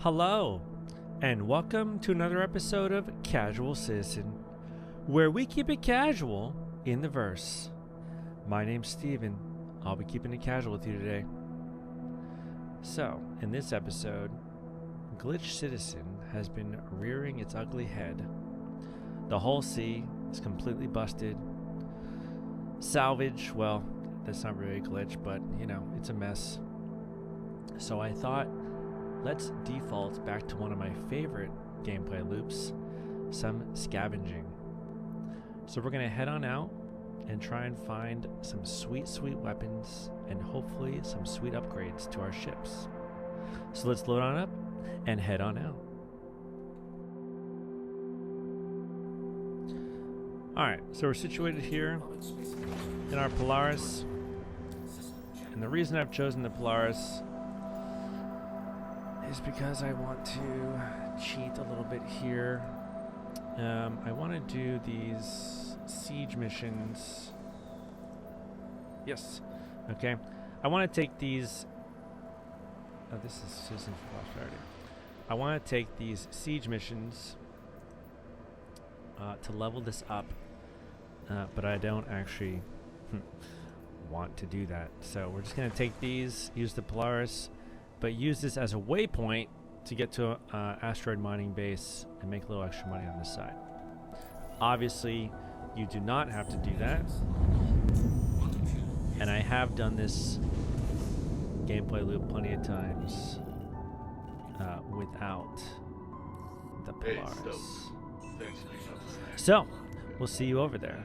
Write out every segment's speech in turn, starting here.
Hello, and welcome to another episode of Casual Citizen, where we keep it casual in the verse. My name's Steven. I'll be keeping it casual with you today. So, in this episode, Glitch Citizen has been rearing its ugly head. The whole sea is completely busted. Salvage, well, that's not really a glitch, but, you know, it's a mess. So I thought, let's default back to one of my favorite gameplay loops, some scavenging. So we're going to head on out and try and find some sweet, sweet weapons and hopefully some sweet upgrades to our ships. So let's load on up and head on out. Alright, so we're situated here in our Polaris. And the reason I've chosen the Polaris is because I want to cheat a little bit here. I want to do these siege missions. Yes. Okay. I want to take these. Oh, this is Citizen for Prosperity. I want to take these siege missions to level this up, but I don't actually want to do that. So we're just going to take these, use the Polaris, but use this as a waypoint to get to an asteroid mining base and make a little extra money on this side. Obviously, you do not have to do that. And I have done this gameplay loop plenty of times without the Polaris. So, we'll see you over there.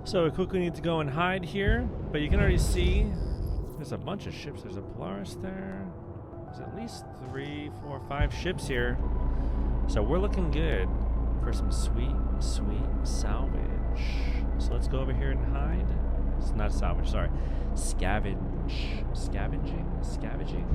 So we quickly need to go and hide here, but you can already see there's a bunch of ships. There's a Polaris there. There's at least 3, 4, 5 ships here. So we're looking good for some sweet, sweet salvage. So let's go over here and hide. It's not salvage, sorry. Scavenge. Scavenging? Scavenging?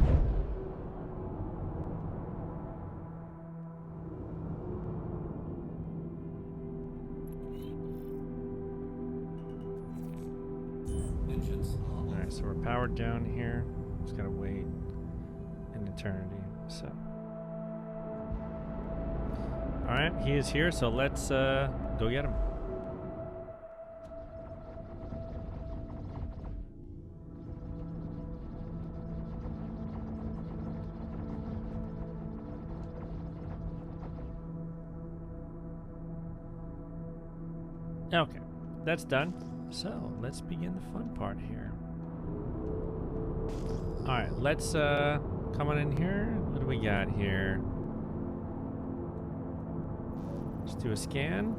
Alright, so we're powered down here. Just gotta wait an eternity. So, alright, he is here, so let's go get him. Okay, that's done. So, let's begin the fun part here. Alright, let's come on in here. What do we got here? Let's do a scan.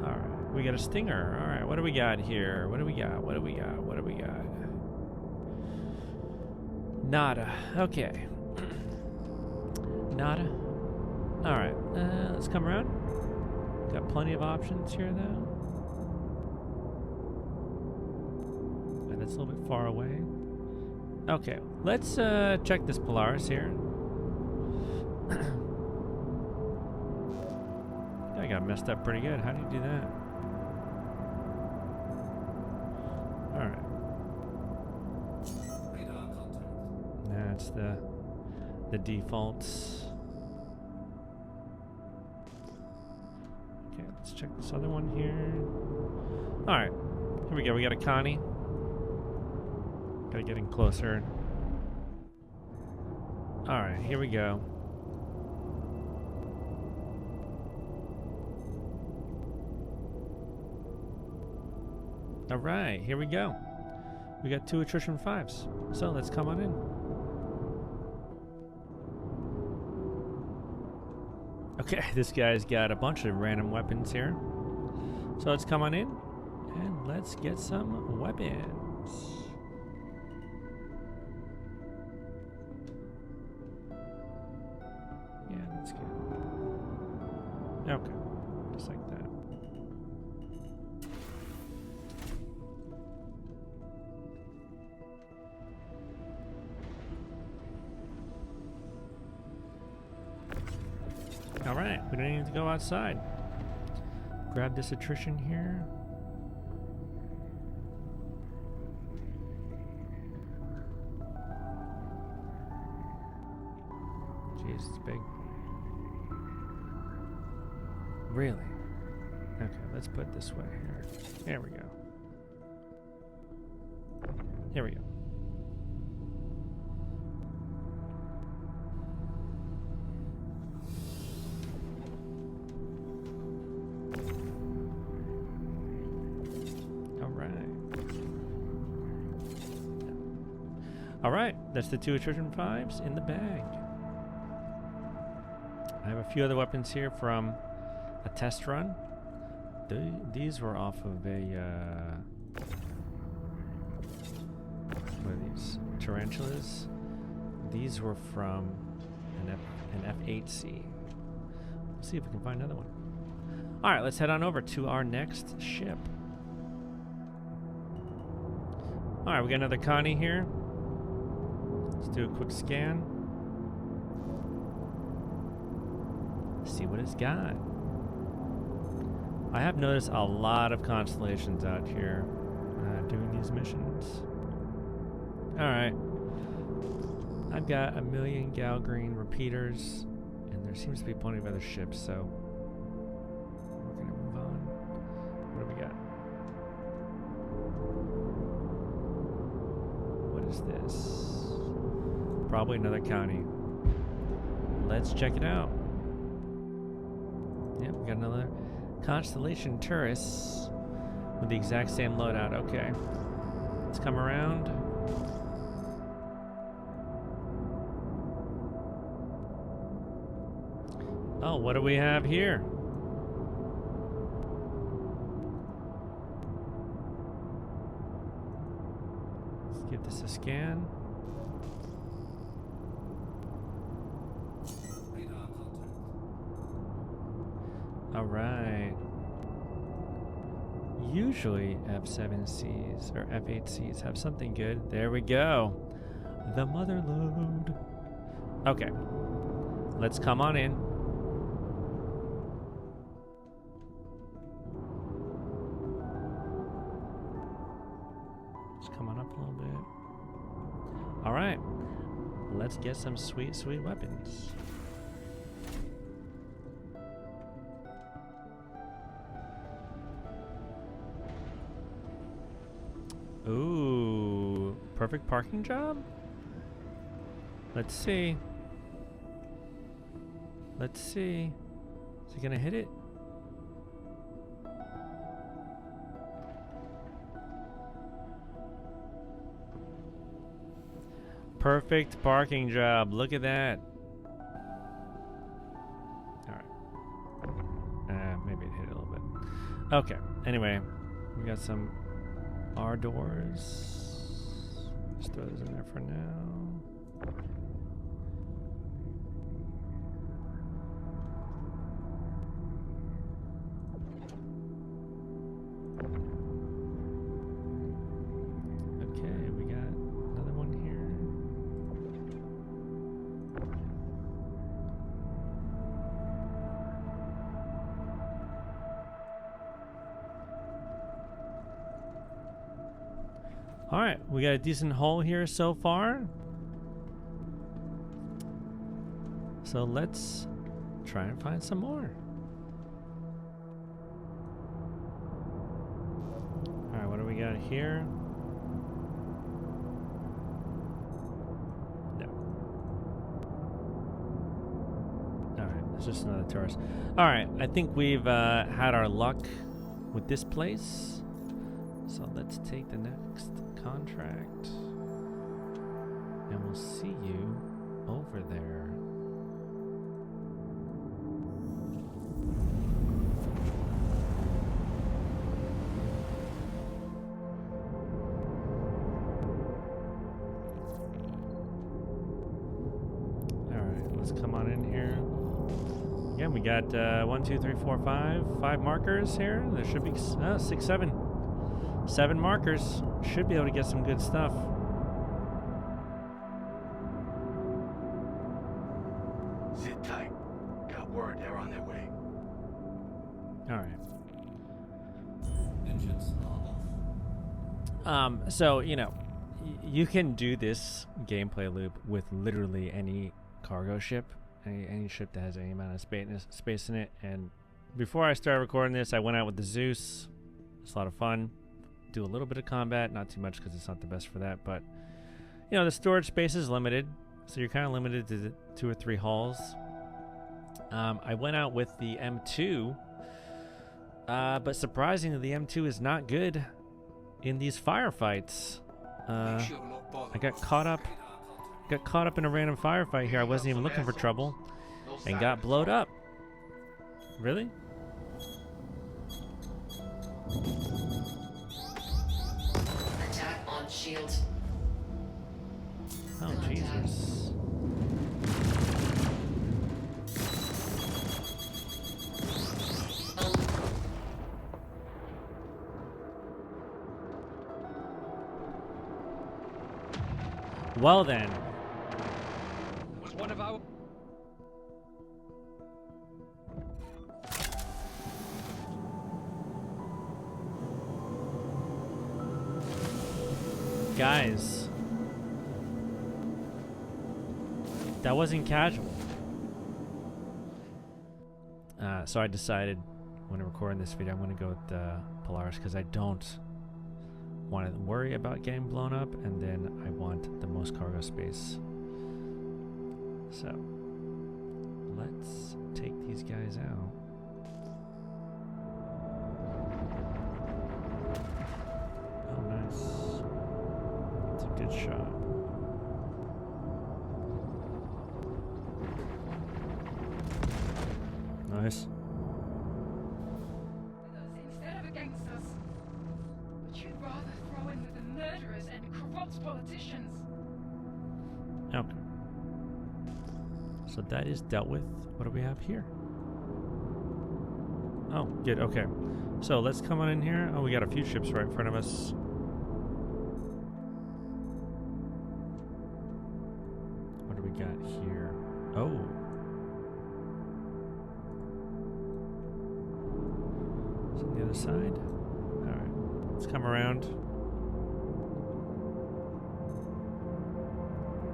Alright, we got a stinger. Alright, what do we got here? What do we got? What do we got? What do we got? Nada. Okay. Nada. Alright, let's come around. Got plenty of options here, though. And that's a little bit far away. Okay, let's check this Polaris here. I got messed up pretty good. How do you do that? Alright. That's the defaults. Okay, let's check this other one here. Alright, here we go. We got a Connie. Gotta get in closer. Alright, here we go. Alright, here we go. We got 2 attrition 5s. So let's come on in. Okay, this guy's got a bunch of random weapons here. So let's come on in and let's get some weapons. Yeah, that's good. Okay, just like that. All right, we don't need to go outside. Grab this attrition here. Jeez, it's big. Really? Okay, let's put it this way here. There we go. Here we go. All right, that's the 2 attrition 5s in the bag. I have a few other weapons here from a test run. These were off of a what are these? Tarantulas. These were from an F8C. We'll see if we can find another one. All right, let's head on over to our next ship. All right, we got another Connie here. Let's do a quick scan. See what it's got. I have noticed a lot of constellations out here doing these missions. Alright. I've got 1,000,000 Gal Green repeaters, and there seems to be plenty of other ships, so we're going to move on. What do we got? What is this? Probably another Connie. Let's check it out. Yep, we got another Constellation Tourist with the exact same loadout. Okay. Let's come around. Oh, what do we have here? Let's give this a scan. All right. Usually F7Cs or F8Cs have something good. There we go. The mother lode. Okay. Let's come on in. Let's come on up a little bit. All right. Let's get some sweet, sweet weapons. Ooh, perfect parking job? Let's see. Let's see. Is he gonna hit it? Perfect parking job. Look at that. Alright. Maybe it hit it a little bit. Okay. Anyway, we got some R doors. Just throw those in there for now. Okay, we got another one here. All right, we got a decent haul here so far. So let's try and find some more. All right, what do we got here? No. All right, it's just another tourist. All right, I think we've had our luck with this place. So let's take the next contract, and we'll see you over there. All right, let's come on in here. Again, we got 1, 2, 3, 4, 5 markers here. There should be 6, 7. 7 markers. Should be able to get some good stuff. Sit tight. Got word they're on their way. All right. Engines are off. So, you know, you can do this gameplay loop with literally any cargo ship, any ship that has any amount of space in it. And before I started recording this, I went out with the Zeus. It's a lot of fun. Do a little bit of combat, not too much because it's not the best for that. But, you know, the storage space is limited, so you're kind of limited to 2 or 3 hulls. I went out with the M2, but surprisingly, the M2 is not good in these firefights. I got caught up in a random firefight here. I wasn't even looking for trouble and got blowed up. Really? Attack on shield. Oh, Jesus. Well then. Was one of our Guys. That wasn't casual. So I decided when I'm recording this video, I'm going to go with the Polaris because I don't want to worry about getting blown up, and then I want the most cargo space. So let's take these guys out. Oh, nice. That's a good shot. Nice. Instead of against us, but you'd rather throw in with the murderers and corrupt politicians. Okay. So that is dealt with. What do we have here? Oh, good. Okay. So let's come on in here. Oh, we got a few ships right in front of us. What do we got here? Oh. Is it the other side? All right. Let's come around.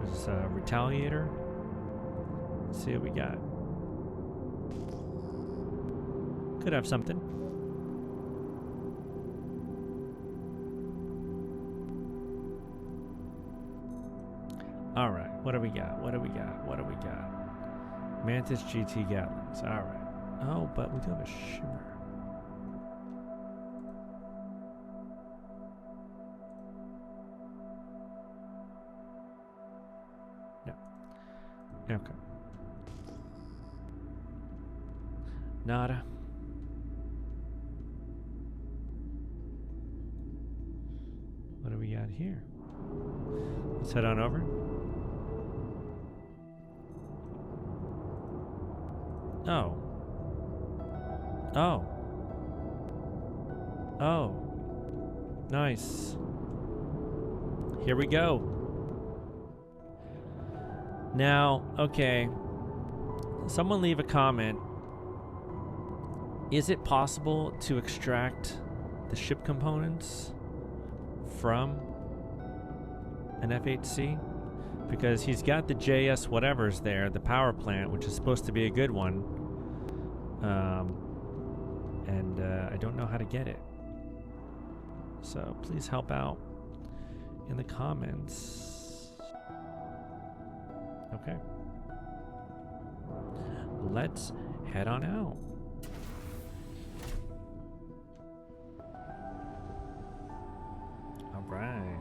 There's a retaliator. Let's see what we got. Could have something. All right. What do we got? What do we got? What do we got? Mantis GT Gatlins. All right. Oh, but we do have a shimmer. No. Okay. Nada. What do we got here? Let's head on over. Oh. Oh. Oh. Nice. Here we go. Now, okay. Someone leave a comment. Is it possible to extract the ship components from an F8C? Because he's got the JS whatever's there, the power plant, which is supposed to be a good one. And I don't know how to get it. So please help out in the comments. Okay. Let's head on out. All right.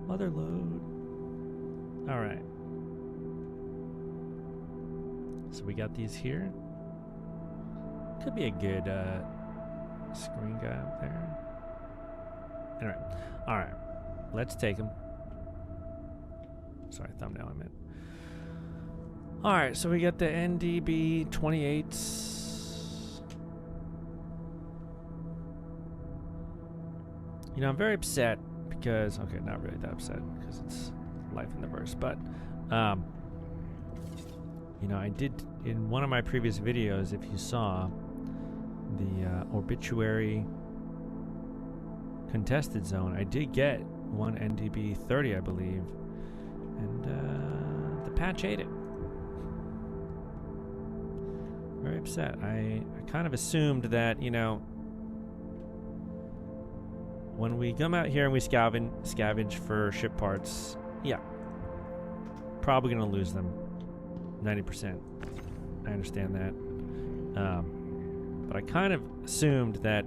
Mother lode. All right. So we got these here. Could be a good screen guy up there. Anyway, all right. Let's take him. Sorry, thumbnail I meant. All right, so we got the NDB 28s. You know, I'm very upset because, okay, not really that upset because it's life in the verse, but, you know, I did, in one of my previous videos, if you saw the obituary contested zone, I did get one NDB 30, I believe, and the patch ate it. Very upset. I kind of assumed that, you know, when we come out here and we scavenge for ship parts, yeah, probably gonna lose them 90%. I understand that. But I kind of assumed that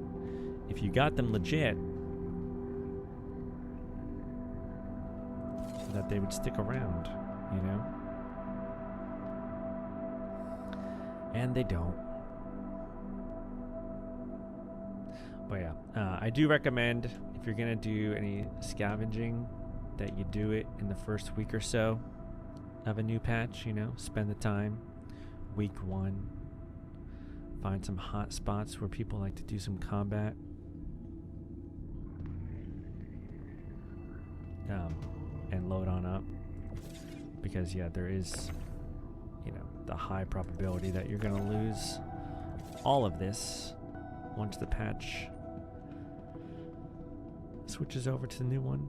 if you got them legit, that they would stick around, you know? And they don't. But yeah, I do recommend if you're gonna do any scavenging that you do it in the first week or so of a new patch, you know, spend the time. Week 1, find some hot spots where people like to do some combat. And load on up, because yeah, there is, you know, the high probability that you're gonna lose all of this once the patch switches over to the new one.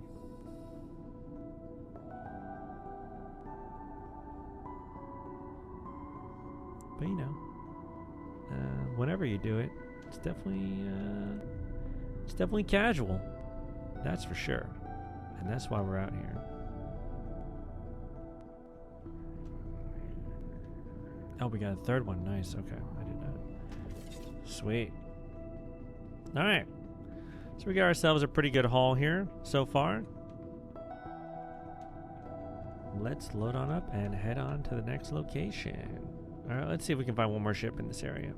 But you know, whenever you do it, it's definitely casual. That's for sure, and that's why we're out here. Oh, we got a third one. Nice. Okay, I did that. Sweet. All right. So we got ourselves a pretty good haul here so far. Let's load on up and head on to the next location. All right, let's see if we can find one more ship in this area.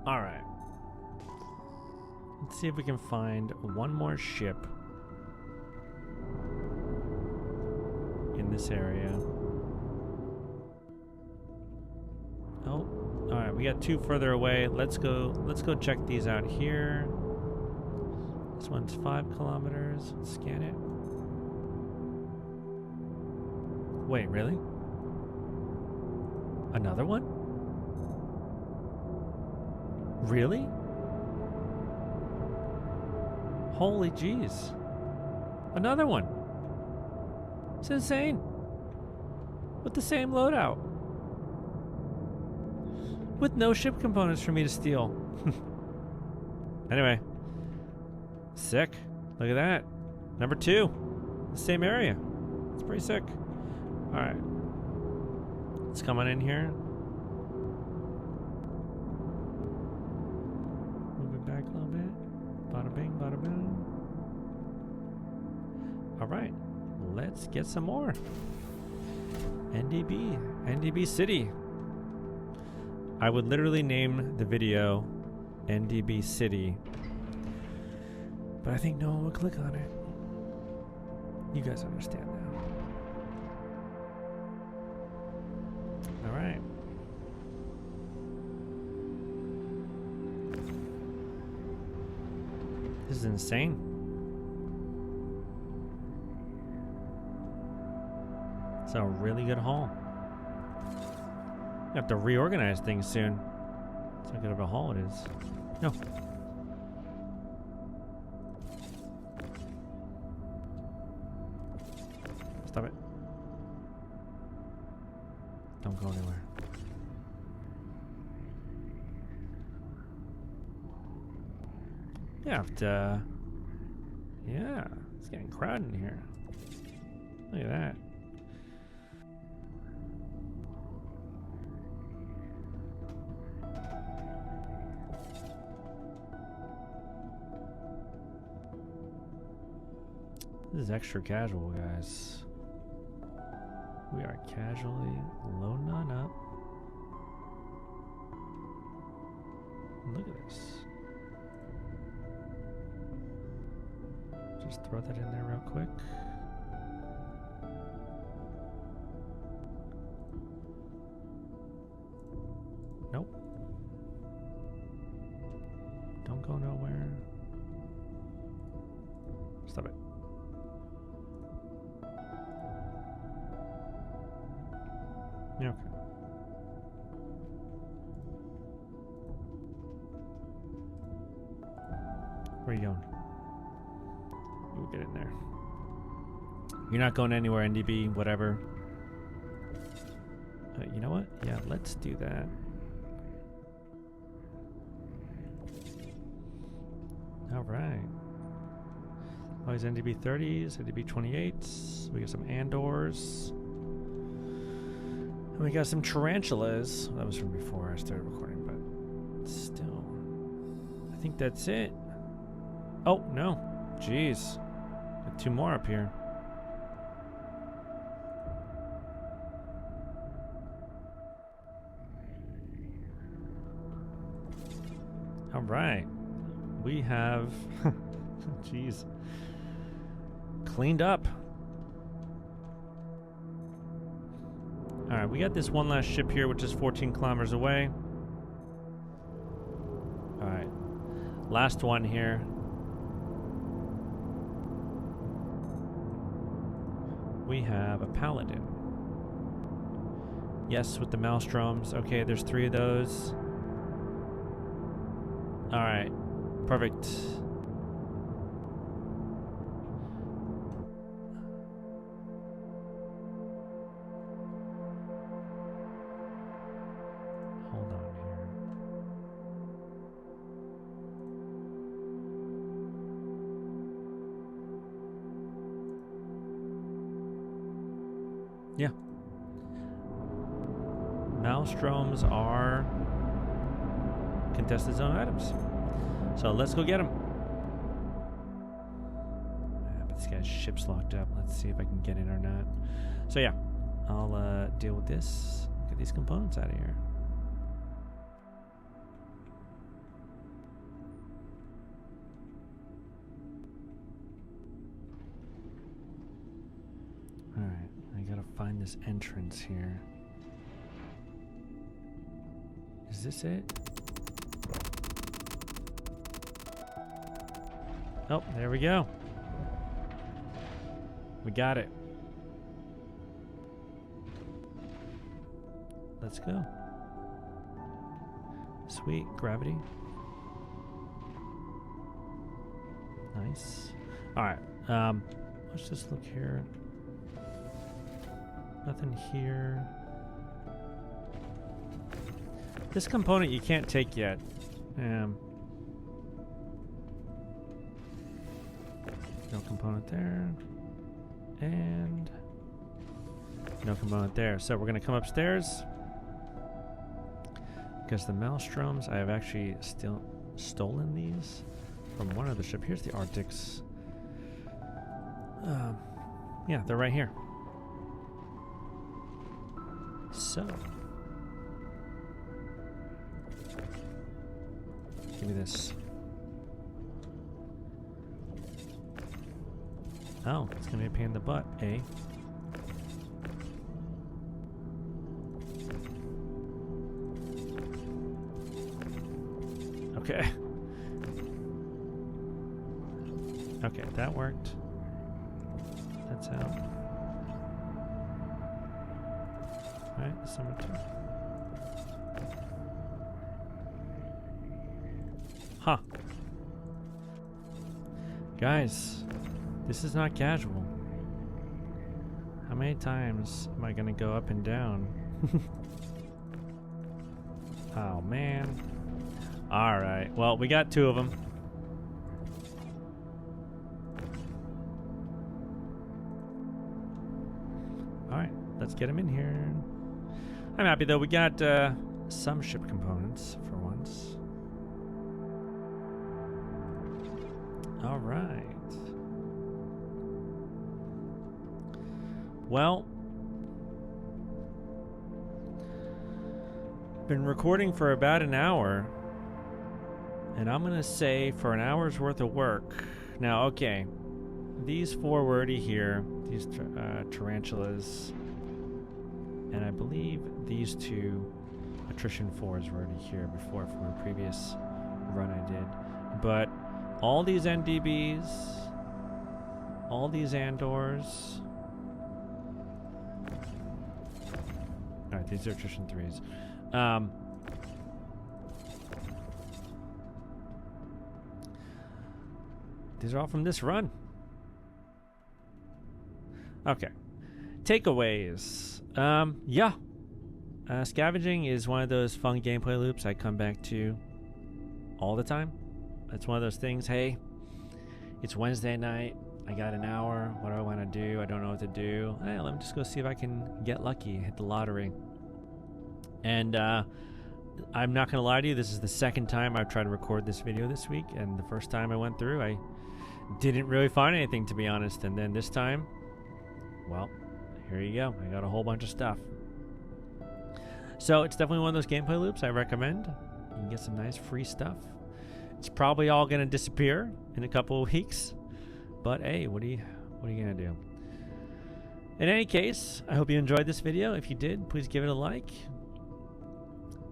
All right. Let's see if we can find one more ship in this area. Oh, all right. We got 2 further away. Let's go check these out here. This one's 5 kilometers. Let's scan it. Wait, really? Another one? Really? Holy jeez. Another one. It's insane. With the same loadout. With no ship components for me to steal. Anyway. Sick. Look at that. Number 2. The same area. It's pretty sick. Alright. Let's come on in here. Move it back a little bit. Bada bing, bada boom. Alright. Let's get some more. NDB City. I would literally name the video NDB City, but I think no one will click on it. You guys understand now. All right. This is insane. It's a really good haul. I have to reorganize things soon. That's how good of a haul it is. No. Stop it. Don't go anywhere. You have to... Yeah, it's getting crowded in here. Look at that. This is extra casual, guys. We are casually loading on up. Look at this. Just throw that in there real quick. Nope. Don't go nowhere. Stop it. Yeah, okay. Where are you going? We'll get in there. You're not going anywhere, NDB, whatever. You know what? Yeah, let's do that. All right. Oh, these NDB 30s, NDB 28s. We got some Andors. And we got some tarantulas. That was from before I started recording, but still. I think that's it. Oh, no. Jeez. Got 2 more up here. All right. We have, jeez, cleaned up. All right, we got this one last ship here, which is 14 kilometers away. All right, last one here. We have a paladin. Yes, with the maelstroms. Okay, there's 3 of those. All right, perfect. Hold on here. Yeah. Maelstroms are contested zone items. So let's go get them. But this guy's ship's locked up. Let's see if I can get in or not. So yeah, I'll deal with this. Get these components out of here. Alright, I gotta find this entrance here. Is this it? Oh, there we go. We got it. Let's go. Sweet. Gravity. Nice. Alright. Let's just look here. Nothing here. This component you can't take yet. No component there. And no component there. So we're going to come upstairs. Because the maelstroms, I have actually still stolen these from one of the ship. Here's the Artics. Yeah, they're right here. So. Give me this. Oh, it's gonna be a pain in the butt, eh? Okay. Okay, that worked. That's out. Alright, summer 2. Huh. Guys. This is not casual. How many times am I gonna go up and down? Oh man. Alright, well we got 2 of them. Alright, let's get them in here. I'm happy though, we got some ship components for once. Alright. Well, been recording for about an hour, and I'm gonna say for an hour's worth of work. Now, okay, these 4 were already here, these tarantulas, and I believe these 2 attrition 4s were already here before from a previous run I did. But all these Ndbs, all these Andors. Alright, these are attrition 3s. These are all from this run. Okay. Takeaways. Yeah. Scavenging is one of those fun gameplay loops I come back to all the time. It's one of those things, hey, it's Wednesday night. I got an hour. What do I want to do? I don't know what to do. Hey, let me just go see if I can get lucky, hit the lottery. And I'm not going to lie to you, this is the second time I've tried to record this video this week, and the first time I went through, I didn't really find anything, to be honest. And then this time, well, here you go. I got a whole bunch of stuff. So it's definitely one of those gameplay loops I recommend. You can get some nice free stuff. It's probably all going to disappear in a couple of weeks, but hey, what are you going to do? In any case, I hope you enjoyed this video. If you did, please give it a like.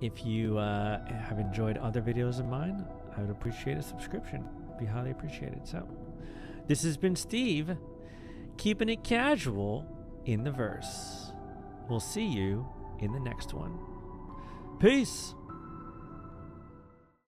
If you have enjoyed other videos of mine, I would appreciate a subscription. It'd be highly appreciated. So, this has been Steve, keeping it casual in the verse. We'll see you in the next one. Peace!